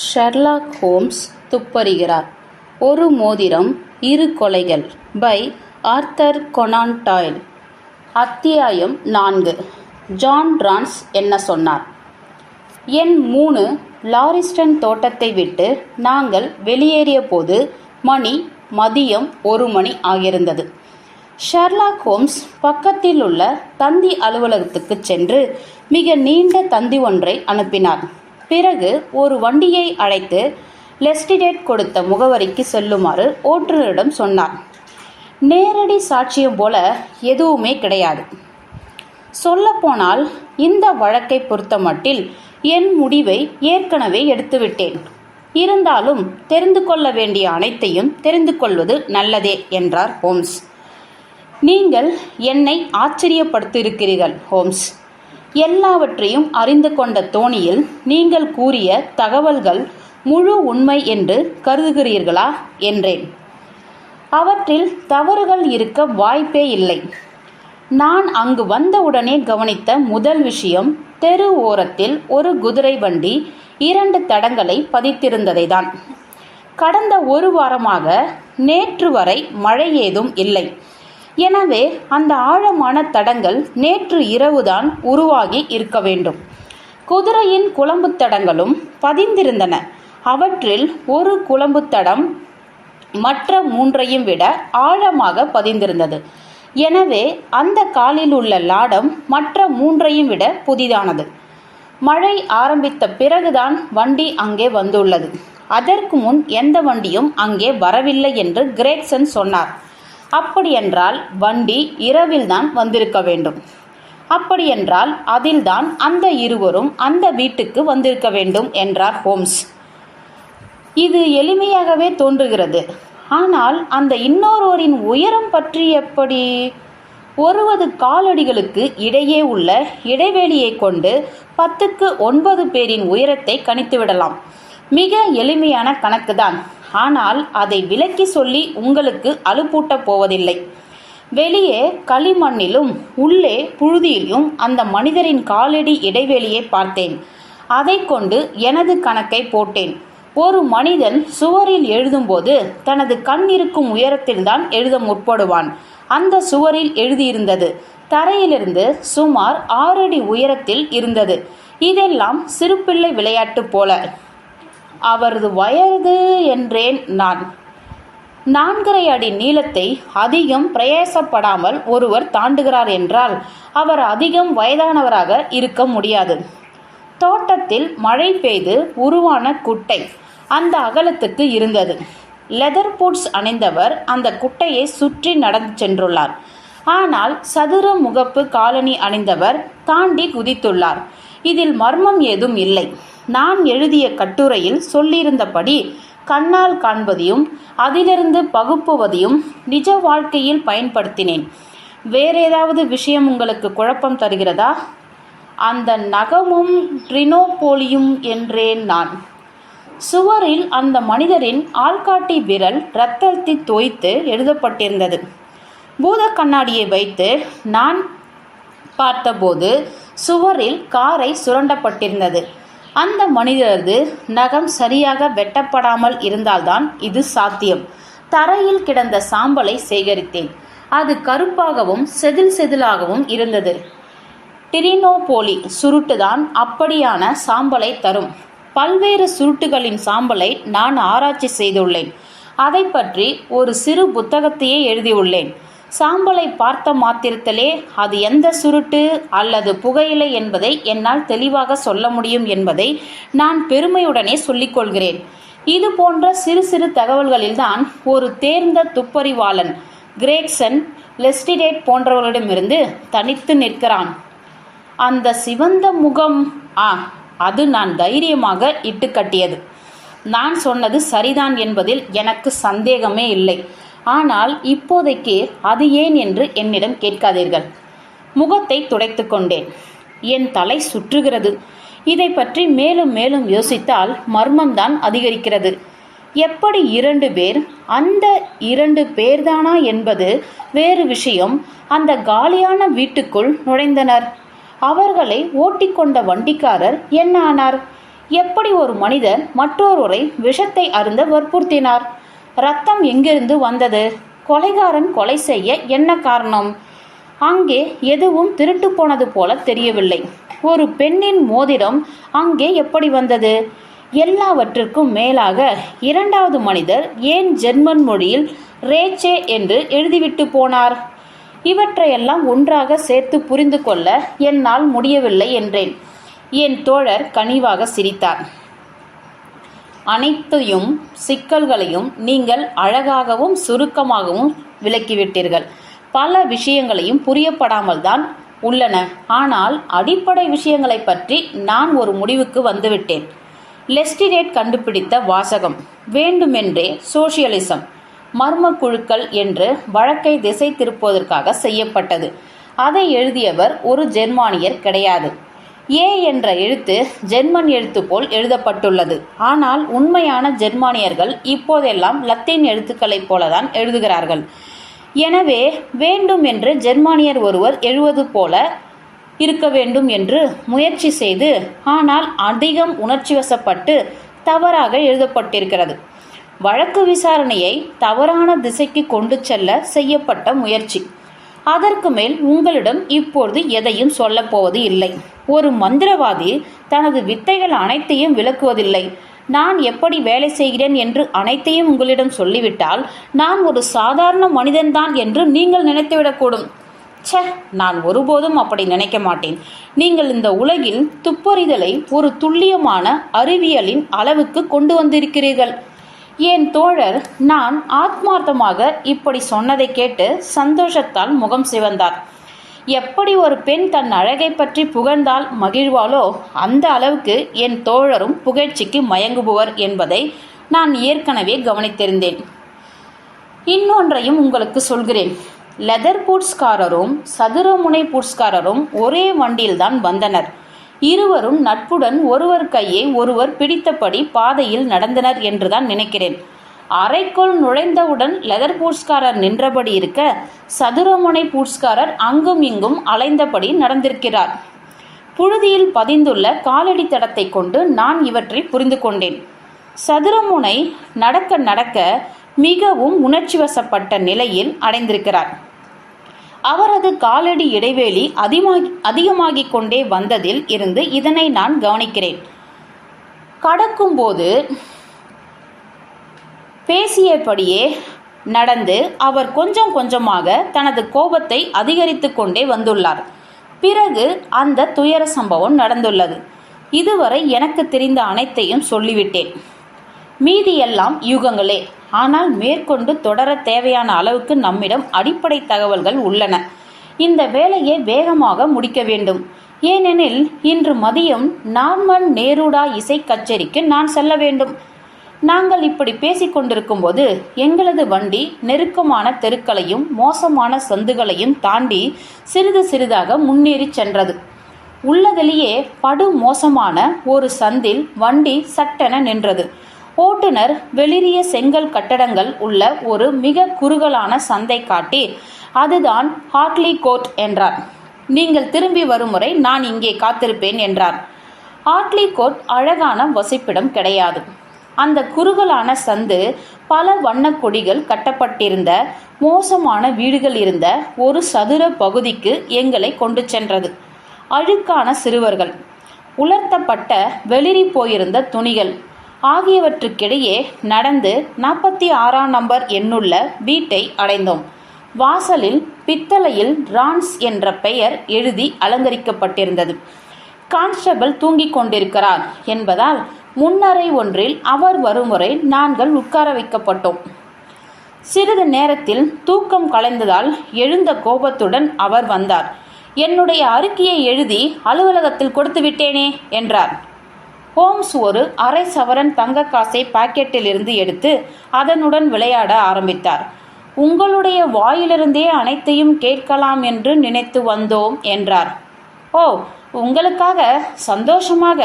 Sherlock Holmes துப்பறிகிறார். ஒரு மோதிரம், 2 கொலைகள் பை ஆர்தர் கொனான் டாயில். அத்தியாயம் 4. ஜான் ரான்ஸ் என்ன சொன்னார்? எண் 3. லாரிஸ்டன் தோட்டத்தை விட்டு நாங்கள் வெளியேறிய போது மணி மதியம் 1 மணி ஆகியிருந்தது. ஷெர்லாக் ஹோம்ஸ் பக்கத்தில் உள்ள தந்தி அலுவலகத்துக்கு சென்று மிக நீண்ட தந்தி ஒன்றை அனுப்பினார். பிறகு ஒரு வண்டியை அழைத்து லெஸ்டிடேட் கொடுத்த முகவரிக்கு செல்லுமாறு ஓட்டுநரிடம் சொன்னார். நேரடி சாட்சியம் போல எதுவுமே கிடையாது. சொல்லப்போனால் இந்த வழக்கை பொறுத்தமட்டில் என் முடிவை ஏற்கனவே எடுத்துவிட்டேன். இருந்தாலும் தெரிந்து கொள்ள வேண்டிய அனைத்தையும் தெரிந்து கொள்வது நல்லதே என்றார் ஹோம்ஸ். நீங்கள் என்னை ஆச்சரியப்படுத்தியிருக்கிறீர்கள் ஹோம்ஸ். எல்லாவற்றையும் அறிந்து கொண்ட தோணியில் நீங்கள் கூறிய தகவல்கள் முழு உண்மை என்று கருதுகிறீர்களா என்றேன். அவற்றில் தவறுகள் இருக்க வாய்ப்பே இல்லை. நான் அங்கு வந்தவுடனே கவனித்த முதல் விஷயம் தெரு ஓரத்தில் ஒரு குதிரை வண்டி 2 தடங்களை பதித்திருந்ததை தான். கடந்த 1 வாரமாக நேற்று வரை மழை ஏதும் இல்லை. எனவே அந்த ஆழமான தடங்கள் நேற்று இரவுதான் உருவாகி இருக்க வேண்டும். குதிரையின் குளம்பு தடங்களும் பதிந்திருந்தன. அவற்றில் ஒரு குளம்பு தடம் மற்ற 3ஐயும் விட ஆழமாக பதிந்திருந்தது. எனவே அந்த காலில் உள்ள லாடம் மற்ற 3ஐயும் விட புதிதானது. மழை ஆரம்பித்த பிறகுதான் வண்டி அங்கே வந்துள்ளது. அதற்கு முன் எந்த வண்டியும் அங்கே வரவில்லை என்று கிரேக்சன் சொன்னார். அப்படியென்றால் வண்டி இரவில்தான் வந்திருக்க வேண்டும். அப்படியென்றால் அதில்தான் அந்த இருவரும் அந்த வீட்டுக்கு வந்திருக்க வேண்டும் என்றார் ஹோம்ஸ். இது எளிமையாகவே தோன்றுகிறது. ஆனால் அந்த இன்னொருவரின் உயரம் பற்றி எப்படி? 60 காலடிகளுக்கு இடையே உள்ள இடைவெளியை கொண்டு 10க்கு 9 பேரின் உயரத்தை கணித்துவிடலாம். மிக எளிமையான கணக்குதான். ஆனால் அதை விளக்கி சொல்லி உங்களுக்கு அலுப்பூட்டப் போவதில்லை. வெளியே களிமண்ணிலும் உள்ளே புழுதியிலும் அந்த மனிதரின் காலடி இடைவெளியை பார்த்தேன். அதை கொண்டு எனது கணக்கை போட்டேன். ஒரு மனிதன் சுவரில் எழுதும்போது தனது கண் இருக்கும் உயரத்தில்தான் எழுத முற்படுவான். அந்த சுவரில் எழுதியிருந்தது தரையிலிருந்து சுமார் 6 அடி உயரத்தில் இருந்தது. இதெல்லாம் சிறுபிள்ளை விளையாட்டு போல. அவரது வயது என்றேன் நான். 4.5 அடி நீளத்தை அதிகம் பிரயாசப்படாமல் ஒருவர் தாண்டுகிறார் என்றால் அவர் அதிகம் வயதானவராக இருக்க முடியாது. தோட்டத்தில் மழை பெய்து உருவான குட்டை அந்த அகலத்துக்கு இருந்தது. லெதர் பூட்ஸ் அணிந்தவர் அந்த குட்டையை சுற்றி நடந்து சென்றுள்ளார். ஆனால் சதுர முகப்பு காலணி அணிந்தவர் தாண்டி குதித்துள்ளார். இதில் மர்மம் ஏதும் இல்லை. நான் எழுதிய கட்டுரையில் சொல்லியிருந்தபடி கண்ணால் காண்பதையும் அதிலிருந்து பகுப்புவதையும் நிஜ வாழ்க்கையில் பயன்படுத்தினேன். வேறேதாவது விஷயம் உங்களுக்கு குழப்பம் தருகிறதா? அந்த நகமும் ட்ரினோபோலியும் என்றேன் நான். சுவரில் அந்த மனிதரின் ஆள்காட்டி விரல் இரத்தத்தில் தோய்த்து எழுதப்பட்டிருந்தது. பூத கண்ணாடியை வைத்து நான் பார்த்தபோது சுவரில் காரை சுரண்டப்பட்டிருந்தது. அந்த மனிதரது நகம் சரியாக வெட்டப்படாமல் இருந்தால்தான் இது சாத்தியம். தரையில் கிடந்த சாம்பலை சேகரித்தேன். அது கருப்பாகவும் செதில் செதிலாகவும் இருந்தது. டிரினோபோலி சுருட்டுதான் அப்படியான சாம்பலை தரும். பல்வேறு சுருட்டுகளின் சாம்பலை நான் ஆராய்ச்சி செய்துள்ளேன். அதை பற்றி ஒரு சிறு புத்தகத்தையே எழுதியுள்ளேன். சாம்பலை பார்த்த மாத்திரத்திலே அது எந்த சுருட்டு அல்லது புகையிலை என்பதை என்னால் தெளிவாக சொல்ல முடியும் என்பதை நான் பெருமையுடனே சொல்லிக்கொள்கிறேன். இது போன்ற சிறு சிறு தகவல்களில்தான் ஒரு தேர்ந்த துப்பறிவாளன் கிரேக்சன், லெஸ்டிடேட் போன்றவர்களிடமிருந்து தனித்து நிற்கிறான். அந்த சிவந்த முகம், அது நான் தைரியமாக இட்டு கட்டியது. நான் சொன்னது சரிதான் என்பதில் எனக்கு சந்தேகமே இல்லை. ஆனால் இப்போதைக்கு அது ஏன் என்று என்னிடம் கேட்காதீர்கள். முகத்தை துடைத்து கொண்டேன். என் தலை சுற்றுகிறது. இதை பற்றி மேலும் மேலும் யோசித்தால் மர்மம்தான் அதிகரிக்கிறது. எப்படி 2 பேர், அந்த 2 பேர்தானா என்பது வேறு விஷயம், அந்த காலியான வீட்டுக்குள் நுழைந்தனர்? அவர்களை ஓட்டிக்கொண்ட வண்டிக்காரர் என்ன ஆனார்? எப்படி ஒரு மனிதர் மற்றொருவரை விஷத்தை அருந்த வற்புறுத்தினார்? ரத்தம் எங்கிருந்து வந்தது? கொலைகாரன் கொலை செய்ய என்ன காரணம்? அங்கே எதுவும் திருட்டு போனது போல தெரியவில்லை. ஒரு பெண்ணின் மோதிரம் அங்கே எப்படி வந்தது? எல்லாவற்றிற்கும் மேலாக இரண்டாவது மனிதர் ஏன் ஜெர்மன் மொழியில் ரேச்சே என்று எழுதிவிட்டு போனார்? இவற்றையெல்லாம் ஒன்றாக சேர்த்து புரிந்து கொள்ள என்னால் முடியவில்லை என்றேன். என் தோழர் கனிவாக சிரித்தார். அனைத்தையும் சிக்கல்களையும் நீங்கள் அழகாகவும் சுருக்கமாகவும் விளக்கிவிட்டீர்கள். பல விஷயங்களையும் புரியப்படாமல் தான் உள்ளன. ஆனால் அடிப்படை விஷயங்களை பற்றி நான் ஒரு முடிவுக்கு வந்துவிட்டேன். லெஸ்டிரேட் கண்டுபிடித்த வாசகம் வேண்டுமென்றே சோசியலிசம் மர்ம குழுக்கள் என்று வழக்கை திசை திருப்புவதற்காக செய்யப்பட்டது. அதை எழுதியவர் ஒரு ஜெர்மானியர் கிடையாது. ஏ என்ற எழுத்து ஜெர்மன் எழுத்து போல் எழுதப்பட்டுள்ளது. ஆனால் உண்மையான ஜெர்மானியர்கள் இப்போதெல்லாம் லத்தீன் எழுத்துக்களைப் போலதான் எழுதுகிறார்கள். எனவே வேண்டும் என்று ஜெர்மானியர் ஒருவர் எழுவது போல இருக்க வேண்டும் என்று முயற்சி செய்து, ஆனால் அதிகம் உணர்ச்சிவசப்பட்டு தவறாக எழுதப்பட்டிருக்கிறது. வழக்கு விசாரணையை தவறான திசைக்கு கொண்டு செல்ல செய்யப்பட்ட முயற்சி. அதற்கு மேல் உங்களிடம் இப்பொழுது எதையும் சொல்லப்போவது இல்லை. ஒரு மந்திரவாதி தனது வித்தைகள் அனைத்தையும் விளக்குவதில்லை. நான் எப்படி வேலை செய்கிறேன் என்று அனைத்தையும் உங்களிடம் சொல்லிவிட்டால் நான் ஒரு சாதாரண மனிதன்தான் என்று நீங்கள் நினைத்துவிடக்கூடும். ச்சே, நான் ஒருபோதும் அப்படி நினைக்க மாட்டேன். நீங்கள் இந்த உலகில் துப்பறிதலை ஒரு துல்லியமான அறிவியலின் அளவுக்கு கொண்டு வந்திருக்கிறீர்கள். என் தோழர் நான் ஆத்மார்த்தமாக இப்படி சொன்னதை கேட்டு சந்தோஷத்தால் முகம் சிவந்தார். எப்படி ஒரு பெண் தன் அழகை பற்றி புகழ்ந்தால் மகிழ்வாளோ அந்த அளவுக்கு என் தோழரும் புகழ்ச்சிக்கு மயங்குபவர் என்பதை நான் ஏற்கனவே கவனித்திருந்தேன். இன்னொன்றையும் உங்களுக்கு சொல்கிறேன். லெதர் பூட்ஸ்காரரும் சதுரமுனை பூட்ஸ்காரரும் ஒரே வண்டியில்தான் வந்தனர். இருவரும் நட்புடன் ஒருவர் கையை ஒருவர் பிடித்தபடி பாதையில் நடந்தனர் என்றுதான் நினைக்கிறேன். அறைக்குள் நுழைந்தவுடன் லெதர் பூட்ஸ்காரர் நின்றபடி இருக்க, சதுரமுனை பூட்ஸ்காரர் அங்கும் இங்கும் அலைந்தபடி நடந்திருக்கிறார். புழுதியில் பதிந்துள்ள காலடி தடத்தை கொண்டு நான் இவற்றை புரிந்து கொண்டேன். சதுரமுனை நடக்க நடக்க மிகவும் உணர்ச்சிவசப்பட்ட நிலையில் அடைந்திருக்கிறார். அவரது காலடி இடைவெளி அதிகமாகிக் கொண்டே வந்ததில் இருந்து இதனை நான் கவனிக்கிறேன். கடக்கும்போது பேசியபடியே நடந்து அவர் கொஞ்சம் கொஞ்சமாக தனது கோபத்தை அதிகரித்து கொண்டே வந்துள்ளார். பிறகு அந்த துயர சம்பவம் நடந்துள்ளது. இதுவரை எனக்கு தெரிந்த அனைத்தையும் சொல்லிவிட்டேன். மீதியெல்லாம் யூகங்களே. ஆனால் மேற்கொண்டு தொடர தேவையான அளவுக்கு நம்மிடம் அடிப்படை தகவல்கள் உள்ளன. இந்த வேலையை வேகமாக முடிக்க வேண்டும். ஏனெனில் இன்று மதியம் நார்மன் நேருடா இசை கச்சேரிக்கு நான் செல்ல வேண்டும். நாங்கள் இப்படி பேசிக்கொண்டிருக்கும் போது எங்களது வண்டி நெருக்கமான தெருக்களையும் மோசமான சந்துகளையும் தாண்டி சிறிது சிறிதாக முன்னேறி சென்றது. உள்ளதிலேயே படு மோசமான ஒரு சந்தில் வண்டி சட்டென நின்றது. ஓட்டுநர் வெளிரிய செங்கல் கட்டடங்கள் உள்ள ஒரு மிக குறுகலான சந்தை காட்டி, அதுதான் ஹார்ட்லி கோர்ட் என்றார். நீங்கள் திரும்பி வரும் முறை நான் இங்கே காத்திருப்பேன் என்றார். ஹார்ட்லி கோர்ட் அழகான வசிப்பிடம் கிடையாது. அந்த குறுகலான சந்து பல வண்ண கொடிகள் கட்டப்பட்டிருந்த மோசமான வீடுகள் இருந்த ஒரு சதுர பகுதிக்கு எங்களை கொண்டு சென்றது. அழுக்கான சிறுவர்கள், உலர்த்தப்பட்ட வெளிரி போயிருந்த துணிகள் ஆகியவற்றுக்கிடையே நடந்து 46ஆம் நம்பர் எண்ணுள்ள வீட்டை அடைந்தோம். வாசலில் பித்தளையில் ரான்ஸ் என்ற பெயர் எழுதி அலங்கரிக்கப்பட்டிருந்தது. கான்ஸ்டபிள் தூங்கிக் கொண்டிருக்கிறார் என்பதால் முன்னறை ஒன்றில் அவர் வரும் வரை நாங்கள் உட்கார வைக்கப்பட்டோம். சிறிது நேரத்தில் தூக்கம் கலைந்ததால் எழுந்த கோபத்துடன் அவர் வந்தார். என்னுடைய அறிக்கையை எழுதி அலுவலகத்தில் கொடுத்து விட்டேனே என்றார். ஹோம்ஸ் ஒரு அரை சவரன் தங்க காசை பாக்கெட்டில் இருந்து எடுத்து அதனுடன் விளையாட ஆரம்பித்தார். உங்களுடைய வாயிலிருந்தே அனைத்தையும் கேட்கலாம் என்று நினைத்து வந்தோம் என்றார். ஓ, உங்களுக்காக சந்தோஷமாக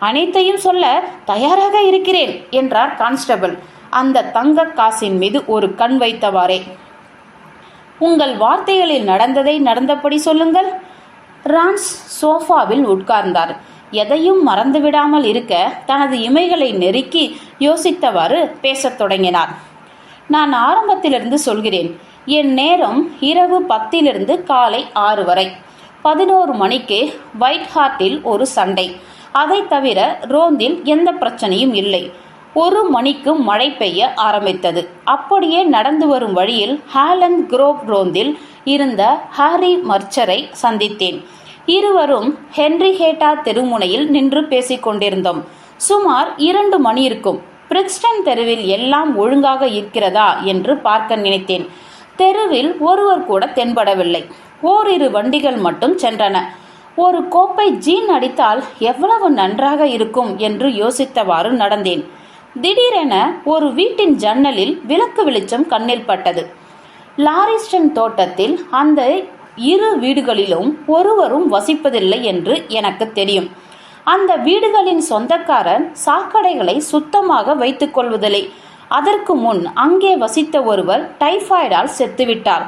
அனைத்தையும் சொல்ல தயாராக இருக்கிறேன் என்றார் கான்ஸ்டபிள் அந்த தங்க காசின் மீது ஒரு கண் வைத்தவாறே. உங்கள் வார்த்தைகளில் நடந்ததை நடந்தபடி சொல்லுங்கள். ரான்ஸ் சோஃபாவில் உட்கார்ந்தார். எதையும் மறந்துவிடாமல் இருக்க தனது இமைகளை நெருக்கி யோசித்தவாறு பேசத் தொடங்கினார். நான் ஆரம்பத்திலிருந்து சொல்கிறேன். என் நேரம் இரவு 10 காலை 6 வரை. 11 மணிக்கு ஒயிட் ஹார்ட்டில் ஒரு சண்டை. அதை தவிர ரோந்தில் எந்த பிரச்சனையும் இல்லை. 1 மணிக்கு மழை பெய்ய ஆரம்பித்தது. அப்படியே நடந்து வரும் வழியில் ஹாலண்ட் குரோவ் ரோந்தில் இருந்த ஹாரி மர்ச்சரை சந்தித்தேன். இருவரும் ஹென்ரிஹேட்டா தெருமுனையில் நின்று பேசிக்கொண்டிருந்தோம். சுமார் 2 மணி இருக்கும். பிரிக்ஸ்டன் தெருவில் எல்லாம் ஒழுங்காக இருக்கிறதா என்று பார்க்க நினைத்தேன். தெருவில் ஒருவர் கூட தென்படவில்லை. ஓரிரு வண்டிகள் மட்டும் சென்றன. ஒரு கோப்பை ஜீன் அடித்தால் எவ்வளவு நன்றாக இருக்கும் என்று யோசித்தவாறு நடந்தேன். திடீரென ஒரு வீட்டின் ஜன்னலில் விளக்கு வெளிச்சம் கண்ணில் பட்டது. லாரிஸ்டன் தோட்டத்தில் அந்த 2 வீடுகளிலும் ஒருவரும் வசிப்பதில்லை என்று எனக்கு தெரியும். அந்த வீடுகளின் சொந்தக்காரர் சாக்கடைகளை சுத்தமாக வைத்துக் கொள்வதில்லை. அதற்கு முன் அங்கே வசித்த ஒருவர் டைபாய்டால் செத்துவிட்டார்.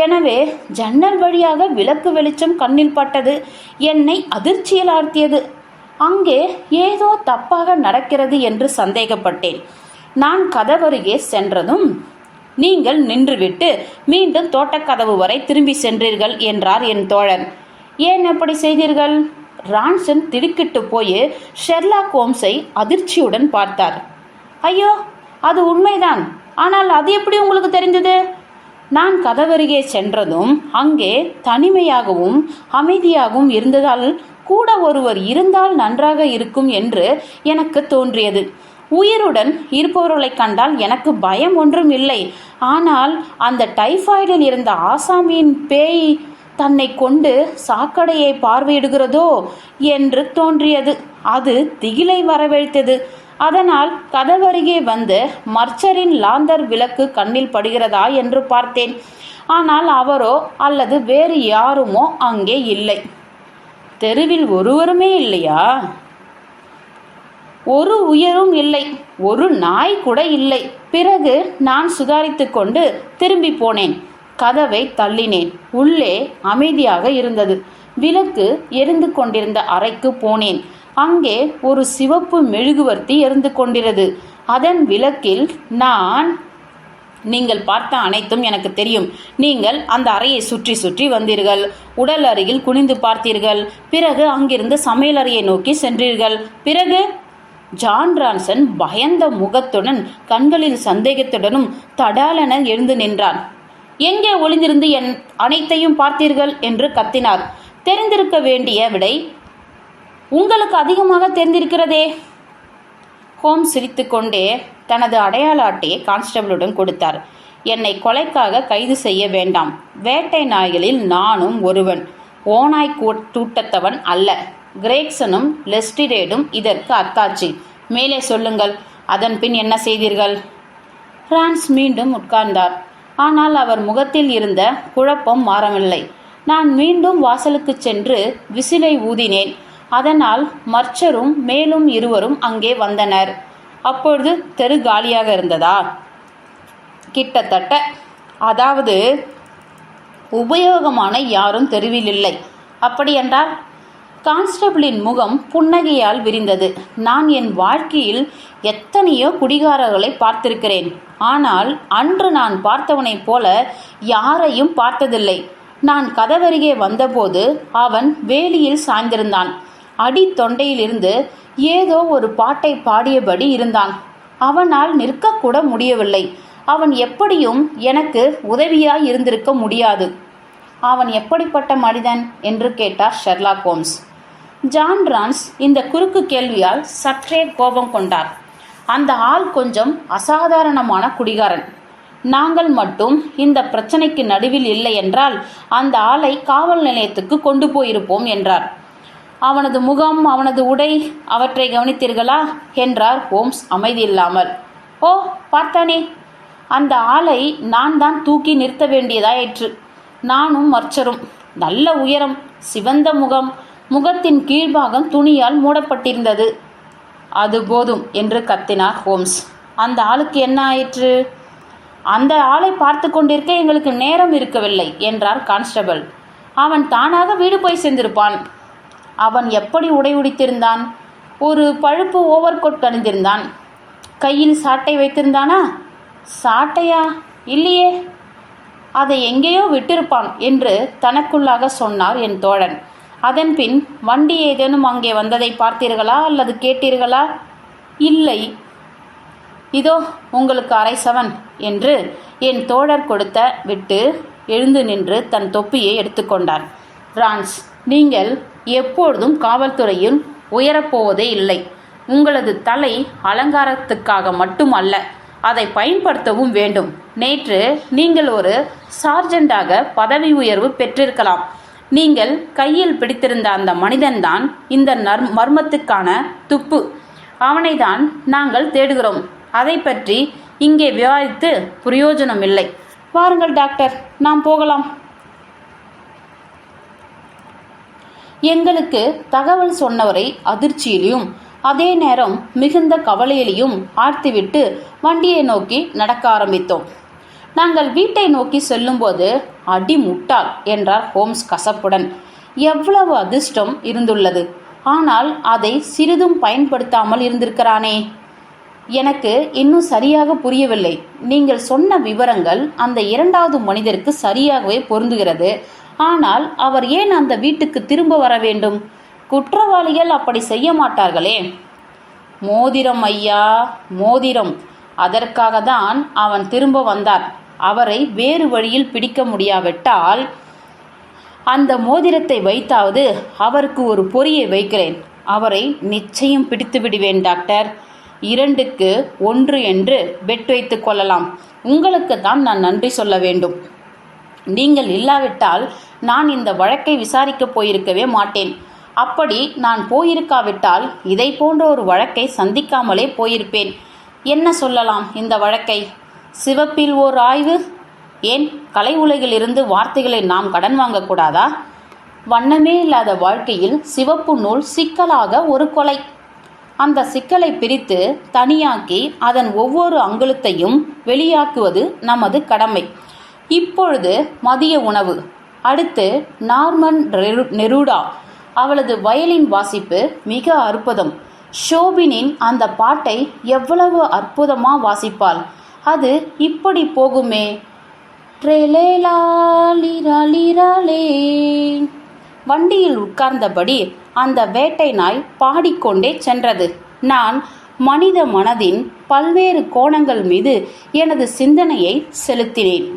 எனவே ஜன்னல் வழியாக விளக்கு வெளிச்சம் கண்ணில் பட்டது. என்னை அதிர்ச்சியில் ஆழ்த்தியது. அங்கே ஏதோ தப்பாக நடக்கிறது என்று சந்தேகப்பட்டேன். நான் கதவருகே சென்றதும், நீங்கள் நின்றுவிட்டு மீண்டும் தோட்டக்கதவு வரை திரும்பி சென்றீர்கள் என்றார் என் தோழன். ஏன் எப்படி செய்தீர்கள்? ரான்சன் திடுக்கிட்டு போய் ஷெர்லாக் ஹோம்ஸை அதிர்ச்சியுடன் பார்த்தார். ஐயோ, அது உண்மைதான். ஆனால் அது எப்படி உங்களுக்கு தெரிந்தது? நான் கதவருகே சென்றதும் அங்கே தனிமையாகவும் அமைதியாகவும் இருந்ததால் கூட ஒருவர் இருந்தால் நன்றாக இருக்கும் என்று எனக்கு தோன்றியது. உயிருடன் இருப்பவர்களை கண்டால் எனக்கு பயம் ஒன்றும் இல்லை. ஆனால் அந்த டைபாய்டில் இருந்த ஆசாமியின் பேய் தன்னை கொண்டு சாக்கடையை பார்வையிடுகிறதோ என்று தோன்றியது. அது திகிலை வரவழைத்தது. அதனால் கதவருகே வந்து மர்ச்சரின் லாந்தர் விளக்கு கண்ணில் படுகிறதா என்று பார்த்தேன். ஆனால் அவரோ அல்லது வேறு யாருமோ அங்கே இல்லை. தெருவில் ஒருவருமே இல்லையா? ஒரு உயரும் இல்லை. ஒரு நாய் கூட இல்லை. பிறகு நான் சுதாரித்து கொண்டு திரும்பி போனேன். கதவை தள்ளினேன். உள்ளே அமைதியாக இருந்தது. விளக்கு எரிந்து கொண்டிருந்த அறைக்கு போனேன். அங்கே ஒரு சிவப்பு மெழுகுவர்த்தி எரிந்து கொண்டிருந்தது. அதன் விளக்கில் நீங்கள் பார்த்த அனைத்தும் எனக்கு தெரியும். நீங்கள் அந்த அறையை சுற்றி சுற்றி வந்தீர்கள். உடல் அருகில் குனிந்து பார்த்தீர்கள். பிறகு அங்கிருந்து சமையல் அறையை நோக்கி சென்றீர்கள். பிறகு ஜான் ரான்சன் பயந்த முகத்துடன் கண்களில் சந்தேகத்துடனும் தடாலென எழுந்து நின்றான். எங்கே ஒளிந்திருந்து என் அனைத்தையும் பார்த்தீர்கள் என்று கத்தினார். தெரிந்திருக்க வேண்டிய விடை உங்களுக்கு அதிகமாக தெரிந்திருக்கிறதே. ஹோம்ஸ் சிரித்துக்கொண்டே தனது அடையாள அட்டையை கான்ஸ்டபிளுடன் கொடுத்தார். என்னை கொலைக்காக கைது செய்ய வேண்டாம். வேட்டை நாய்களில் நானும் ஒருவன். ஓநாய் கூட்டத்தவன் அல்ல. கிரேக்சனும் லெஸ்டிரேடும் இதற்கு அத்தாட்சி. மேலே சொல்லுங்கள். அதன் பின் என்ன செய்தீர்கள்? பிரான்ஸ் மீண்டும் உட்கார்ந்தார். ஆனால் அவர் முகத்தில் இருந்த குழப்பம் மாறவில்லை. நான் மீண்டும் வாசலுக்கு சென்று விசிலை ஊதினேன். அதனால் மர்ச்சரும் மேலும் இருவரும் அங்கே வந்தனர். அப்பொழுது தெரு காலியாக இருந்ததா? கிட்டத்தட்ட. அதாவது உபயோகமான யாரும் தெருவில் இல்லை. அப்படியென்றால்? கான்ஸ்டபிளின் முகம் புன்னகையால் விரிந்தது. நான் என் வாழ்க்கையில் எத்தனையோ குடிகாரர்களை பார்த்திருக்கிறேன். ஆனால் அன்று நான் பார்த்தவனைப் போல யாரையும் பார்த்ததில்லை. நான் கதவருகே வந்தபோது அவன் வேலியில் சாய்ந்திருந்தான். அடி தொண்டையிலிருந்து ஏதோ ஒரு பாட்டை பாடியபடி இருந்தான். அவனால் நிற்கக்கூட முடியவில்லை. அவன் எப்படியும் எனக்கு உதவியாய் இருந்திருக்க முடியாது. அவன் எப்படிப்பட்ட மனிதன் என்று கேட்டார் ஷெர்லாக் ஹோம்ஸ். ஜான் ரான்ஸ் இந்த குறுக்கு கேள்வியால் சற்றே கோபம் கொண்டார். அந்த ஆள் கொஞ்சம் அசாதாரணமான குடிகாரன். நாங்கள் மட்டும் இந்த பிரச்சனைக்கு நடுவில் இல்லை என்றால் அந்த ஆளை காவல் நிலையத்துக்கு கொண்டு போயிருப்போம் என்றார். அவனது முகம், அவனது உடை, அவற்றை கவனித்தீர்களா என்றார் ஹோம்ஸ் அமைதியில்லாமல். ஓ, பார்த்தானே. அந்த ஆளை நான் தான் தூக்கி நிறுத்த வேண்டியதாயிற்று. நானும் மர்ச்சரும். நல்ல உயரம், சிவந்த முகம், முகத்தின் கீழ்பாகம் துணியால் மூடப்பட்டிருந்தது. அது போதும் என்று கத்தினார் ஹோம்ஸ். அந்த ஆளுக்கு என்ன ஆயிற்று? அந்த ஆளை பார்த்து கொண்டிருக்க எங்களுக்கு நேரம் இருக்கவில்லை என்றார் கான்ஸ்டபிள். அவன் தானாக வீடு போய் சேர்ந்திருப்பான். அவன் எப்படி உடை உடுத்திருந்தான்? ஒரு பழுப்பு ஓவர்கோட் அணிந்திருந்தான். கையில் சாட்டை வைத்திருந்தானா? சாட்டையா? இல்லையே. அதை எங்கேயோ விட்டிருப்பான் என்று தனக்குள்ளாக சொன்னார் என் தோழன். அதன்பின் வண்டி ஏதேனும் அங்கே வந்ததை பார்த்தீர்களா அல்லது கேட்டீர்களா? இல்லை. இதோ உங்களுக்கு அரை சவன் என்று என் தோழர் கொடுத்த விட்டு எழுந்து நின்று தன் தொப்பியை எடுத்துக்கொண்டார். பிரான்ஸ், நீங்கள் எப்பொழுதும் காவல்துறையில் உயரப்போவதே இல்லை. உங்களது தலை அலங்காரத்துக்காக மட்டுமல்ல, அதை பயன்படுத்தவும் வேண்டும். நேற்று நீங்கள் ஒரு சார்ஜெண்டாக பதவி உயர்வு பெற்றிருக்கலாம். நீங்கள் கையில் பிடித்திருந்த அந்த மனிதன்தான் இந்த மர்மத்துக்கான துப்பு. அவனைதான் நாங்கள் தேடுகிறோம். அதை பற்றி இங்கே விவாதித்து பிரயோஜனமில்லை. வாருங்கள் டாக்டர், நாம் போகலாம். எங்களுக்கு தகவல் சொன்னவரை அதிர்ச்சியிலும் அதே நேரம் மிகுந்த கவலையிலையும் ஆழ்த்திவிட்டு வண்டியை நோக்கி நடக்க ஆரம்பித்தோம். நாங்கள் வீட்டை நோக்கி செல்லும்போது அடி முட்டாள் என்றார் ஹோம்ஸ் கசப்புடன். எவ்வளவு அதிர்ஷ்டம் இருந்துள்ளது, ஆனால் அதை சிறிதும் பயன்படுத்தாமல் இருந்திருக்கிறானே. எனக்கு இன்னும் சரியாக புரியவில்லை. நீங்கள் சொன்ன விவரங்கள் அந்த இரண்டாவது மனிதருக்கு சரியாகவே பொருந்துகிறது. ஆனால் அவர் ஏன் அந்த வீட்டுக்கு திரும்ப வர வேண்டும்? குற்றவாளிகள் அப்படி செய்ய மாட்டார்களே. மோதிரம் ஐயா, மோதிரம். அதற்காக தான் அவன் திரும்ப வந்தார். அவரை வேறு வழியில் பிடிக்க முடியாவிட்டால் அந்த மோதிரத்தை வைத்தாவது அவருக்கு ஒரு பொறியை வைக்கிறேன். அவரை நிச்சயம் பிடித்து விடுவேன் டாக்டர். 2க்கு 1 என்று பெட் வைத்து கொள்ளலாம். உங்களுக்கு தான் நான் நன்றி சொல்ல வேண்டும். நீங்கள் இல்லாவிட்டால் நான் இந்த வழக்கை விசாரிக்கப் போயிருக்கவே மாட்டேன். அப்படி நான் போயிருக்காவிட்டால் இதை போன்ற ஒரு வழக்கை சந்திக்காமலே போயிருப்பேன். என்ன சொல்லலாம் இந்த வழக்கை? சிவப்பில் ஓர் ஆய்வு. ஏன், கலை உலகிலிருந்து வார்த்தைகளை நாம் கடன் வாங்கக்கூடாதா? வண்ணமே இல்லாத வாழ்க்கையில் சிவப்பு நூல் சிக்கலாக ஒரு கொலை. அந்த சிக்கலை பிரித்து தனியாக்கி அதன் ஒவ்வொரு அங்குலத்தையும் வெளியாக்குவது நமது கடமை. இப்பொழுது மதிய உணவு. அடுத்து நார்மன் நெரூடா. அவளது வயலின் வாசிப்பு மிக அற்புதம். ஷோபினின் அந்த பாட்டை எவ்வளவு அற்புதமா வாசிப்பாள். அது இப்படி போகுமே, ட்ரெலேலாலிராலிராலே. வண்டியில் உட்கார்ந்தபடி அந்த வேட்டை நாய் பாடிக்கொண்டே சென்றது. நான் மனித மனதின் பல்வேறு கோணங்கள் மீது எனது சிந்தனையை செலுத்தினேன்.